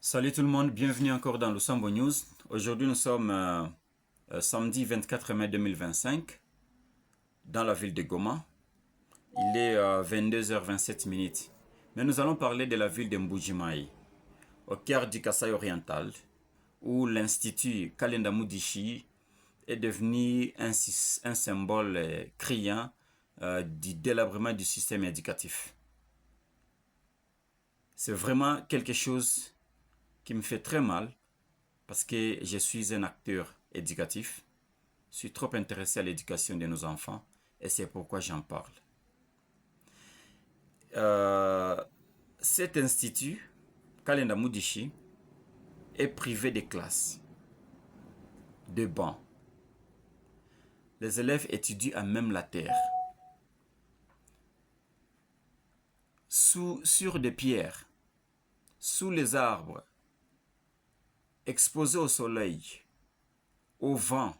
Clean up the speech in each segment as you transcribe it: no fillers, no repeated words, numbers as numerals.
Salut tout le monde, bienvenue encore dans Lusambo News. Aujourd'hui nous sommes samedi 24 mai 2025 dans la ville de Goma. Il est 22h27 minutes. Mais nous allons parler de la ville de Mbuji-Mayi, au cœur du Kasaï oriental, où l'institut Kalenda Mudishi est devenu un symbole criant du délabrement du système éducatif. C'est vraiment quelque chose qui me fait très mal parce que je suis un acteur éducatif. Je suis trop intéressé à l'éducation de nos enfants et c'est pourquoi j'en parle. Cet institut, Kalenda Mudishi, est privé de classes, de bancs. Les élèves étudient à même la terre, sur des pierres, sous les arbres, exposés au soleil, au vent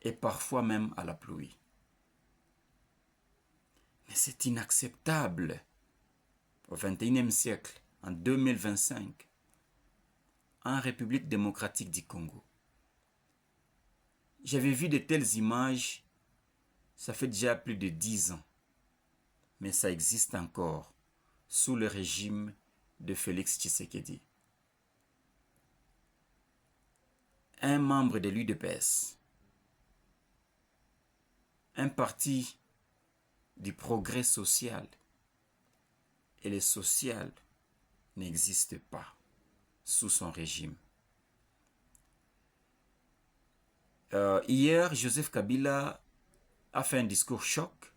et parfois même à la pluie. Mais c'est inacceptable au XXIe siècle, en 2025, en République démocratique du Congo. J'avais vu de telles images, ça fait déjà plus de 10 ans, mais ça existe encore sous le régime de Félix Tshisekedi. Un membre de l'UDPS, un parti du progrès social, et le social n'existe pas sous son régime. Hier, Joseph Kabila a fait un discours choc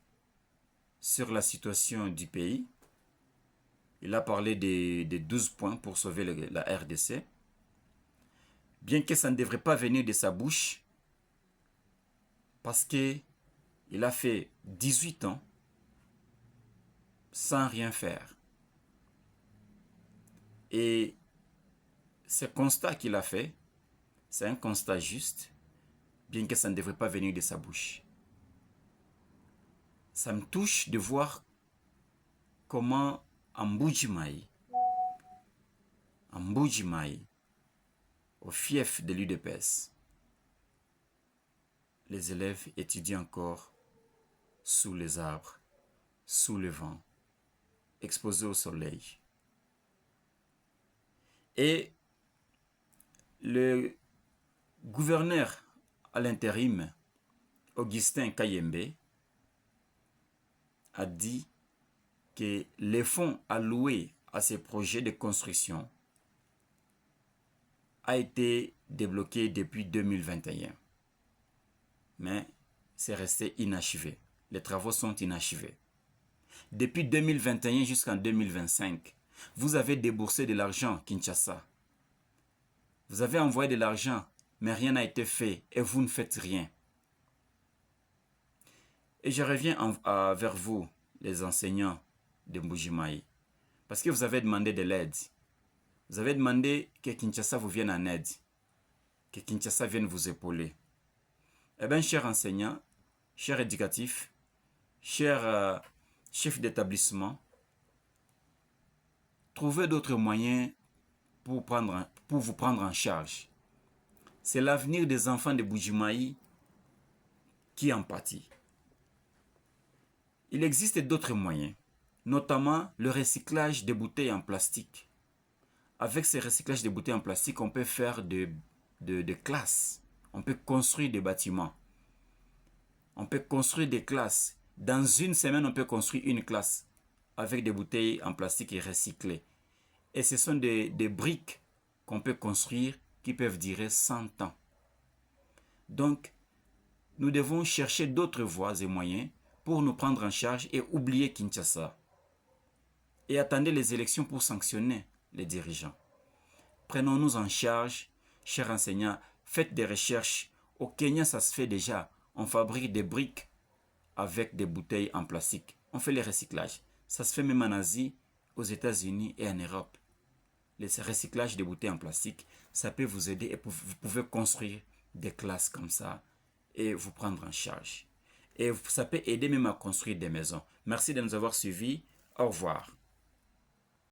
sur la situation du pays. Il a parlé des 12 points pour sauver la RDC. Bien que ça ne devrait pas venir de sa bouche, parce qu'il a fait 18 ans sans rien faire. Et ce constat qu'il a fait, c'est un constat juste, bien que ça ne devrait pas venir de sa bouche. Ça me touche de voir comment en Mbuji-Mayi, au fief de l'UDPS, les élèves étudient encore sous les arbres, sous le vent, exposés au soleil. Et le gouverneur à l'intérim, Augustin Kayembe, a dit que les fonds alloués à ces projets de construction a été débloqué depuis 2021. Mais c'est resté inachevé. Les travaux sont inachevés. Depuis 2021 jusqu'en 2025, vous avez déboursé de l'argent, Kinshasa. Vous avez envoyé de l'argent, mais rien n'a été fait et vous ne faites rien. Et je reviens vers vous, les enseignants de Mbuji-Mayi, parce que vous avez demandé de l'aide. Vous avez demandé que Kinshasa vous vienne en aide, que Kinshasa vienne vous épauler. Eh bien, chers enseignants, chers éducatifs, chers chefs d'établissement, trouvez d'autres moyens pour vous prendre en charge. C'est l'avenir des enfants de Mbuji-Mayi qui en pâtit. Il existe d'autres moyens, notamment le recyclage des bouteilles en plastique. Avec ce recyclage des bouteilles en plastique, on peut faire des classes. On peut construire des bâtiments. On peut construire des classes. Dans une semaine, on peut construire une classe avec des bouteilles en plastique recyclées. Et ce sont des briques qu'on peut construire qui peuvent durer 100 ans. Donc, nous devons chercher d'autres voies et moyens pour nous prendre en charge et oublier Kinshasa. Et attendre les élections pour sanctionner les dirigeants. Prenons-nous en charge, chers enseignants, faites des recherches. Au Kenya, ça se fait déjà. On fabrique des briques avec des bouteilles en plastique. On fait les recyclages. Ça se fait même en Asie, aux États-Unis et en Europe. Le recyclage des bouteilles en plastique, ça peut vous aider et vous pouvez construire des classes comme ça et vous prendre en charge. Et ça peut aider même à construire des maisons. Merci de nous avoir suivis. Au revoir.